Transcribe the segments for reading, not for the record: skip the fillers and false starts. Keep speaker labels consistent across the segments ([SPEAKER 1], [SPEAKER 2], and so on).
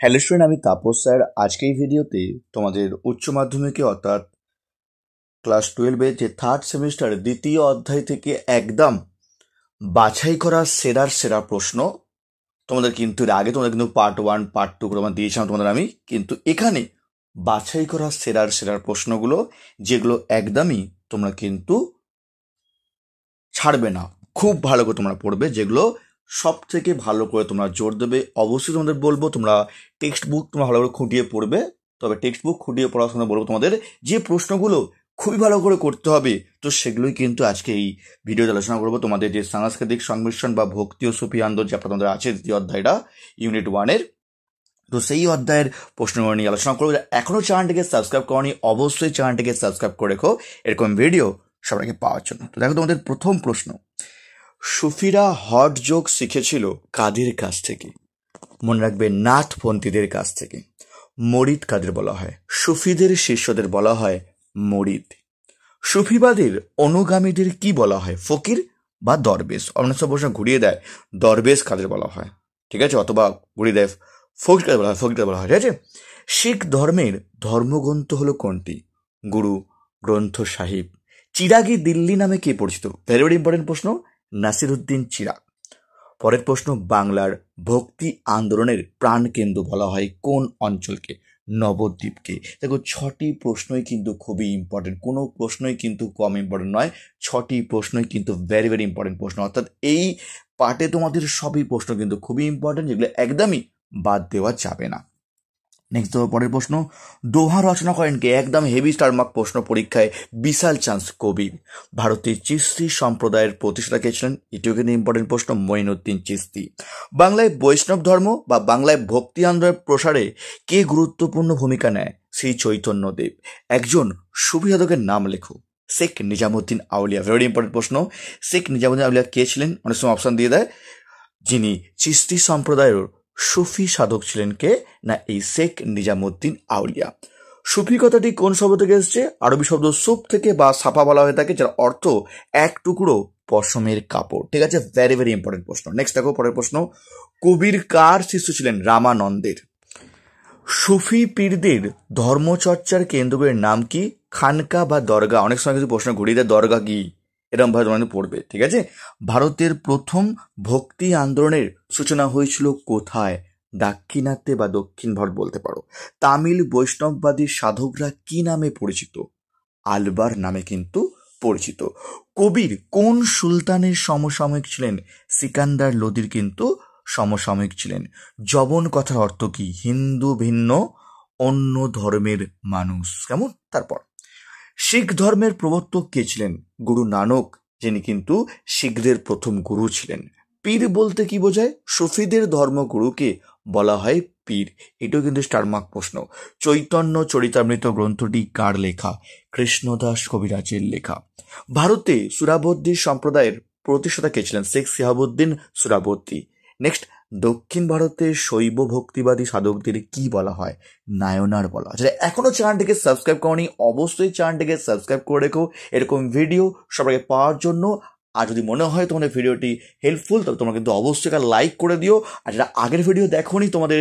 [SPEAKER 1] Hello student, আমি Tapas sir. আজকে এই ভিডিওতে তোমাদের উচ্চ মাধ্যমিকে অর্থাৎ ক্লাস 12-এর যে থার্ড সেমিস্টারের দ্বিতীয় অধ্যায় থেকে একদম বাছাই করা সেরার সেরা প্রশ্ন তোমাদের কিন্তু এর আগে তোমাদের কিন্তু পার্ট 1 পার্ট 2 তোমাদের দিয়েছিলাম তোমাদের আমি, কিন্তু এখানে বাছাই করা সেরার সেরার প্রশ্নগুলো যেগুলো একদমই তোমরা কিন্তু ছাড়বে না, খুব ভালো করে তোমরা পড়বে, যেগুলো সব থেকে ভালো করে তোমরা জোর দেবে। অবশ্যই তোমাদের বলবো তোমরা টেক্সট বুক তোমরা ভালো করে খুঁটিয়ে পড়বে। তবে টেক্সট বুক খুঁটিয়ে পড়ার সময় বলবো তোমাদের যে প্রশ্নগুলো খুবই ভালো করে করতে হবে, তো সেগুলোই কিন্তু আজকে এই ভিডিওতে আলোচনা করবো। তোমাদের যে সাংস্কৃতিক সংমিশ্রণ বা ভক্তি ও সুফি আন্দোলন যেটা তোমাদের আছে দ্বিতীয় অধ্যায়টা ইউনিট 1-এর, তো সেই অধ্যায়ের প্রশ্নগুলো নিয়ে আলোচনা করবো। এখনও চ্যানেলটিকে সাবস্ক্রাইব করনি, অবশ্যই চ্যানেলটিকে সাবস্ক্রাইব করে রেখো এরকম ভিডিও সবাইকে পাওয়ার জন্য। তো দেখো তোমাদের প্রথম প্রশ্ন, সুফিরা হট যোগ শিখেছিল কাদের কাছ থেকে? মনে রাখবে, নাথপন্থীদের কাছ থেকে। মরিদ কাদের বলা হয়? সুফিদের শিষ্যদের বলা হয় মরিদ। সুফিবাদের অনুগামীদের কি বলা হয়? ফকির বা দরবেশ। অনেক সব প্রশ্ন ঘুরিয়ে দেয়, দরবেশ কাদের বলা হয়, ঠিক আছে, অথবা ঘুরিয়ে দেয় ফকির কাদের বলা হয়, ফকির কাদের বলা হয়, ঠিক আছে। শিখ ধর্মের ধর্মগ্রন্থ হলো কোনটি? গুরু গ্রন্থ সাহিব। চিরাগি দিল্লি নামে কে পরিচিত? ভেরি ভেরি ইম্পর্টেন্ট প্রশ্ন, নাসিরুদ্দিন চিরাগ। পরের প্রশ্ন, বাংলার ভক্তি আন্দোলনের প্রাণকেন্দ্র বলা হয় কোন অঞ্চলকে? নবদ্বীপকে। দেখো, 6টি প্রশ্নই কিন্তু খুবই ইম্পর্টেন্ট, কোনো প্রশ্নই কিন্তু কম ইম্পর্টেন্ট নয়। 6টি প্রশ্নই কিন্তু ভেরি ভেরি ইম্পর্টেন্ট প্রশ্ন, অর্থাৎ এই পার্টে তোমাদের সবই প্রশ্ন কিন্তু খুবই ইম্পর্টেন্ট, যেগুলো একদমই বাদ দেওয়া যাবে না। নেক্সট পরের প্রশ্ন, দোহা রচনা করেন কে? একদম হেভি স্টার মার্ক প্রশ্ন পরীক্ষায়, বিশাল চান্স কবির। ভারতের চিশতি সম্প্রদায়ের প্রতিষ্ঠাতা কে ছিলেন? এটিও কিন্তু ইম্পর্টেন্ট প্রশ্ন, মঈনুদ্দিন চিশতি। বাংলায় বৈষ্ণব ধর্ম বা বাংলায় ভক্তি আন্দোলনের প্রসারে কে গুরুত্বপূর্ণ ভূমিকা নেয়? শ্রী চৈতন্যদেব। একজন সুফি সাধকের নাম লেখো। শেখ নিজামুদ্দিন আউলিয়া। ভেরি ইম্পর্টেন্ট প্রশ্ন, শেখ নিজামুদ্দিন আউলিয়া কে ছিলেন? অনেক সময় অপশন দিয়ে দেয়। যিনি চিশতি সম্প্রদায়ের সুফি সাধক ছিলেন কে? না এই শেখ নিজামুদ্দিন আউলিয়া। সুফি কথাটি কোন শব্দ থেকে এসছে? আরবি শব্দ সুফ থেকে বা সাফা বলা হয়ে থাকে, যার অর্থ এক টুকরো পশমের কাপড়, ঠিক আছে। ভেরি ভেরি ইম্পর্টেন্ট প্রশ্ন। নেক্সট দেখো পরের প্রশ্ন, কবির কার শিষ্য ছিলেন? রামানন্দের। সুফি পীরদের ধর্মচর্চার কেন্দ্রগুলির নাম কি? খানকা বা দরগা। অনেক সময় কিছু প্রশ্ন ঘুরিয়ে দেয় দরগা কি, এরকম ভাবে তোমাদের পড়বে, ঠিক আছে। ভারতের প্রথম ভক্তি আন্দোলনের সূচনা হয়েছিল কোথায়? দাক্ষিণাত্যে বা দক্ষিণ ভারত বলতে পারো। তামিল বৈষ্ণববাদী সাধকরা কি নামে পরিচিত? আলবার নামে কিন্তু পরিচিত। কবির কোন সুলতানের সমসাময়িক ছিলেন? সিকান্দার লোদির কিন্তু সমসাময়িক ছিলেন। যবন কথার অর্থ কি? হিন্দু ভিন্ন অন্য ধর্মের মানুষ, কেমন। তারপর, শিখ ধর্মের প্রবর্তক কে ছিলেন? গুরু নানক, যিনি কিন্তু শিখদের প্রথম গুরু ছিলেন। পীর বলতে কি বোঝায়? সুফিদের ধর্মগুরুকে বলা হয় পীর। এটাও কিন্তু স্টারমার্ক প্রশ্ন। চৈতন্য চরিতামৃত গ্রন্থটি কার লেখা? কৃষ্ণদাস কবিরাজের লেখা। ভারতে সুরাবর্দী সম্প্রদায়ের প্রতিষ্ঠাতা কে ছিলেন? শেখ সিহাবুদ্দিন সুরাবর্দী। নেক্সট, দক্ষিণ ভারতের শৈব ভক্তিবাদী সাধকদের কি বলা হয়? নায়নার বলা হয়। এখনো চ্যানেলটিকে সাবস্ক্রাইব করনি, অবশ্যই চ্যানেলটিকে সাবস্ক্রাইব করে রেখো এরকম ভিডিও সবাইকে পাওয়ার জন্য। আর যদি মনে হয় তোমাদের ভিডিওটি হেল্পফুল, তবে তোমরা কিন্তু অবশ্যই লাইক করে দিও। আর যারা আগের ভিডিও দেখোনি, তোমাদের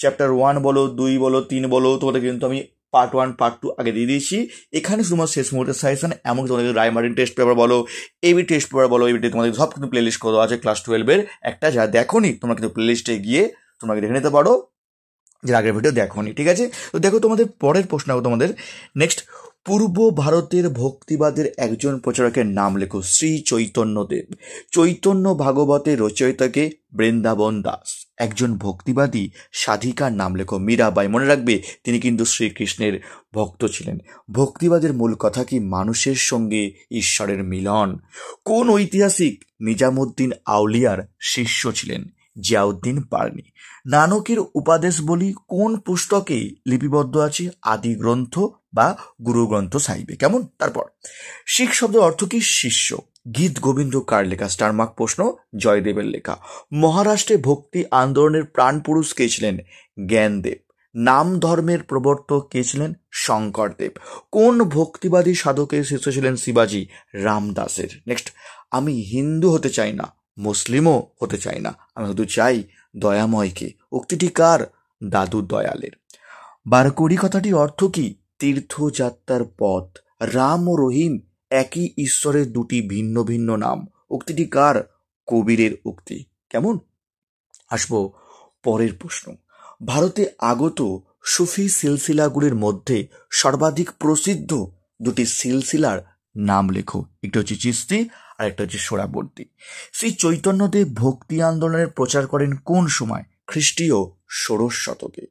[SPEAKER 1] চ্যাপ্টার 1 বলো, 2 বলো, 3 বলো, তোমাদের কিন্তু আমি পার্ট 1 পার্ট 2 আগে দিয়ে দিয়েছি। এখানে শুধুমাত্র শেষ মুহূর্তের সাজেশন, এমনকি তোমাদের রায়মার্টিন টেস্ট পেপার বলো, এবি টেস্ট পেপার বলো, এবিটি তোমাদের সব কিন্তু প্লেলিস্ট করা আছে ক্লাস 12-এর একটা। যারা দেখোনি, তোমরা কিন্তু প্লেলিস্টে গিয়ে তোমরা দেখে নিতে পারো, যে আগের ভিডিও দেখোনি, ঠিক আছে। তো দেখো তোমাদের পরের প্রশ্ন, তোমাদের নেক্সট, পূর্ব ভারতের ভক্তিবাদের একজন প্রচারকের নাম লেখো। শ্রী চৈতন্যদেব। চৈতন্য ভাগবতের রচয়িতাকে? বৃন্দাবন দাস। একজন ভক্তিবাদী সাধিকার নাম লেখো। মীরাবাই। মনে রাখবে, তিনি কিন্তু শ্রীকৃষ্ণের ভক্ত ছিলেন। ভক্তিবাদের মূল কথা কি? মানুষের সঙ্গে ঈশ্বরের মিলন। কোন ঐতিহাসিক নিজামুদ্দিন আউলিয়ার শিষ্য ছিলেন? জিয়াউদ্দিন পারনি। নানকের উপদেশ বলি কোন পুস্তকে লিপিবদ্ধ আছে? আদি গ্রন্থ বা গুরু গ্রন্থ সাহিবে, কেমন। তারপর, শিখ শব্দের অর্থ কি? শিষ্য। গীত গোবিন্দ কার লেখা? স্টারমার্ক প্রশ্ন, জয়দেবের লেখা। মহারাষ্ট্রে ভক্তি আন্দোলনের প্রাণপুরুষ কে ছিলেন? জ্ঞানদেব। নাম ধর্মের প্রবর্তক কে ছিলেন? শঙ্করদেব। কোন ভক্তিবাদী সাধকের শিষ্য ছিলেন শিবাজি? রামদাসের। নেক্সট, আমি হিন্দু হতে চাই না, মুসলিমও হতে চাই না, আমি শুধু চাই দয়াময়কে। উক্তিটি কার? দাদু দয়ালের। বারকরি কথাটির অর্থ কি? তীর্থযাত্রার পথ। রাম ও রহিম একই ঈশ্বরের দুটি ভিন্ন ভিন্ন নাম। উক্তিটি কার? কবিরের উক্তি। কেমন? আসবো পরের প্রশ্ন। ভারতে আগত সুফি সিলসিলাগুলির মধ্যে সর্বাধিক প্রসিদ্ধ দুটি সিলসিলার নাম লেখো। একটা হচ্ছে চিশতি আর একটা হচ্ছে সোহরাবর্দী। শ্রী চৈতন্যদেব ভক্তি আন্দোলনের প্রচার করেন কোন সময়? খ্রিস্টীয় ষোড়শ শতকে।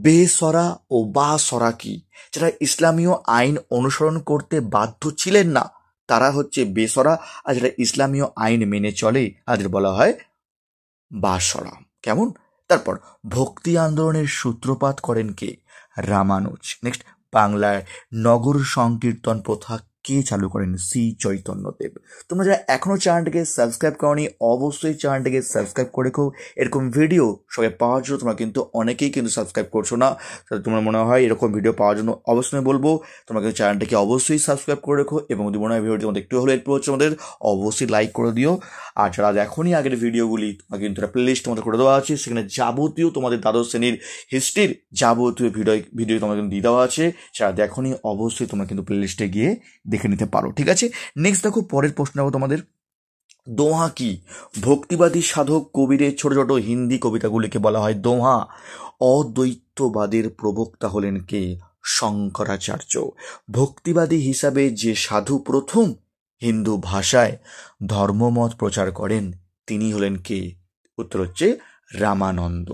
[SPEAKER 1] বেসরা ও বা সরা কি? যারা ইসলামীয় আইন অনুসরণ করতে বাধ্য ছিলেন না তারা হচ্ছে বেসরা, আর যারা ইসলামীয় আইন মেনে চলে তাদের বলা হয় বাসরা। কেমন? তারপর ভক্তি আন্দোলনের সূত্রপাত করেন কে? রামানুজ। নেক্সট, বাংলায় নগর সংকীর্তন প্রথা কে চালু করেন? শ্রী চৈতন্যদেব। তোমরা যারা এখনো চ্যানেলটিকে সাবস্ক্রাইব করনি অবশ্যই চ্যানেলটিকে সাবস্ক্রাইব করে রেখো। এরকম ভিডিও সবাই পাওয়ার জন্য তোমরা কিন্তু অনেকেই কিন্তু সাবস্ক্রাইব করছো না। তোমার মনে হয় এরকম ভিডিও পাওয়ার জন্য অবশ্যই বলবো তোমরা কিন্তু চ্যানেলটিকে অবশ্যই সাবস্ক্রাইব করে রেখো, এবং যদি মনে হয় ভিডিওটি তোমাদের একটু হলে হেল্প হচ্ছে আমাদের অবশ্যই লাইক করে দিও। আর যারা এখনই আগের ভিডিওগুলি তোমার কিন্তু একটা প্লেলিস্ট তোমাদের করে দেওয়া আছে, সেখানে যাবতীয় তোমাদের দ্বাদশ শ্রেণীর হিস্ট্রির যাবতীয় ভিডিও তোমাদের কিন্তু দিয়ে দেওয়া আছে। যারা দেখোনি অবশ্যই তোমরা কিন্তু প্লেলিস্টে গিয়ে দেখে নিতে পারো। ঠিক আছে, নেক্সট দেখো পরের প্রশ্ন দেখো তোমাদের। দোহা কি? ভক্তিবাদী সাধক কবিরের ছোট ছোট হিন্দি কবিতাগুলিকে বলা হয় দোহা। অদ্বৈতবাদের প্রবক্তা হলেন কে? শঙ্করাচার্য। ভক্তিবাদী হিসাবে যে সাধু প্রথম হিন্দু ভাষায় ধর্মমত প্রচার করেন তিনি হলেন কে? উত্তর হচ্ছে রামানন্দ।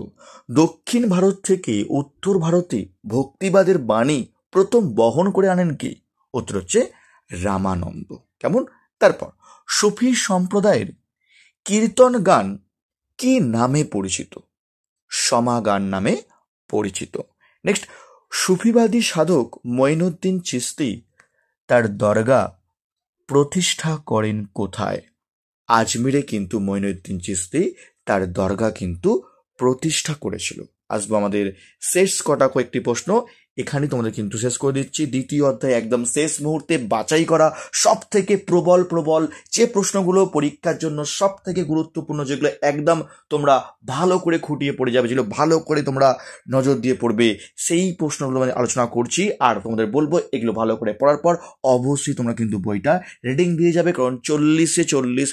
[SPEAKER 1] দক্ষিণ ভারত থেকে উত্তর ভারতে ভক্তিবাদের বাণী প্রথম বহন করে আনেন কে? উত্তর হচ্ছে রামানন্দ। কেমন? তারপর সুফি সম্প্রদায়ের কীর্তন গান কি নামে পরিচিত? সমাগান নামে পরিচিত। নেক্সট, সুফিবাদী সাধক মঈনুদ্দিন চিশতি তার দরগা প্রতিষ্ঠা করেন কোথায়? আজমিরে কিন্তু মঈনুদ্দিন চিশতি তার দরগা কিন্তু প্রতিষ্ঠা করেছিল। আসবো আমাদের শেষ কটা কয়েকটি প্রশ্ন, এখানে তোমাদের কিন্তু শেষ করে দিচ্ছি। দ্বিতীয় অধ্যায় একদম শেষ মুহূর্তে বাছাই করা সব থেকে প্রবল যে প্রশ্নগুলো পরীক্ষার জন্য সব থেকে গুরুত্বপূর্ণ, যেগুলো একদম তোমরা ভালো করে খুঁটিয়ে পড়ে যাবে, যেগুলো ভালো করে তোমরা নজর দিয়ে পড়বে, সেই প্রশ্নগুলো আমি আলোচনা করছি। আর তোমাদের বলবো এগুলো ভালো করে পড়ার পর অবশ্যই তোমরা কিন্তু বইটা রিডিং দিয়ে যাবে, কারণ 40-এ 40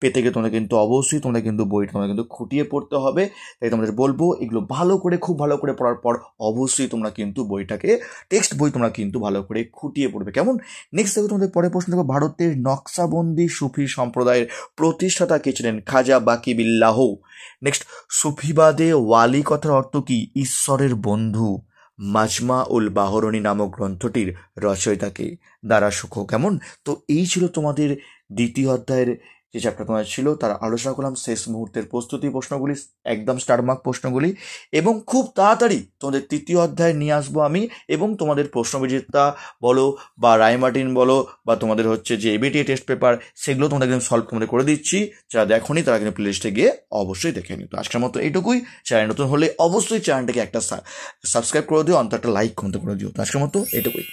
[SPEAKER 1] পেতে গিয়ে তোমরা কিন্তু অবশ্যই তোমরা কিন্তু বইটা তোমরা কিন্তু খুঁটিয়ে পড়তে হবে। তাই তোমাদের বলবো এগুলো ভালো করে খুব ভালো করে পড়ার পর অবশ্যই তোমরা কিন্তু বইটাকে টেক্সট বই তোমরা কিন্তু ভালো করে খুঁটিয়ে পড়বে। কেমন? নেক্সট দেখো তোমাদের পরের প্রশ্ন দেখো, ভারতের নকশাবন্দি সুফি সম্প্রদায়ের প্রতিষ্ঠাতা কে ছিলেন? খাজা বাকি বিল্লাহ। নেক্সট, সুফিবাদে ওয়ালি কথার অর্থ কি? ঈশ্বরের বন্ধু। মাজমা উল বাহরণী নামক গ্রন্থটির রচয়িতাকে? দ্বারা সুখ। কেমন? তো এই ছিল তোমাদের দ্বিতীয় অধ্যায়ের যে চ্যাপ্টার তোমার ছিল তার আলোচনা করলাম, শেষ মুহূর্তের প্রস্তুতি প্রশ্নগুলি, একদম স্টারমার্ক প্রশ্নগুলি, এবং খুব তাড়াতাড়ি তোমাদের তৃতীয় অধ্যায় নিয়ে আসবো আমি, এবং তোমাদের প্রশ্নবিজেতা বলো বা রায়মার্টিন বলো বা তোমাদের হচ্ছে যে এবিটি টেস্ট পেপার, সেগুলো তোমাদের একদম সলভ তোমাদের করে দিচ্ছি। যারা দেখোনি তারা কিন্তু প্লেলিস্টে গিয়ে অবশ্যই দেখে নিই। তো আজকের মতো এইটুকুই। চ্যানেল নতুন হলে অবশ্যই চ্যানেলটাকে একটা সাবস্ক্রাইব করে দিও, অন্তত একটা লাইক কমেন্ট করে দিও। তো আজকের মতো এইটুকুই।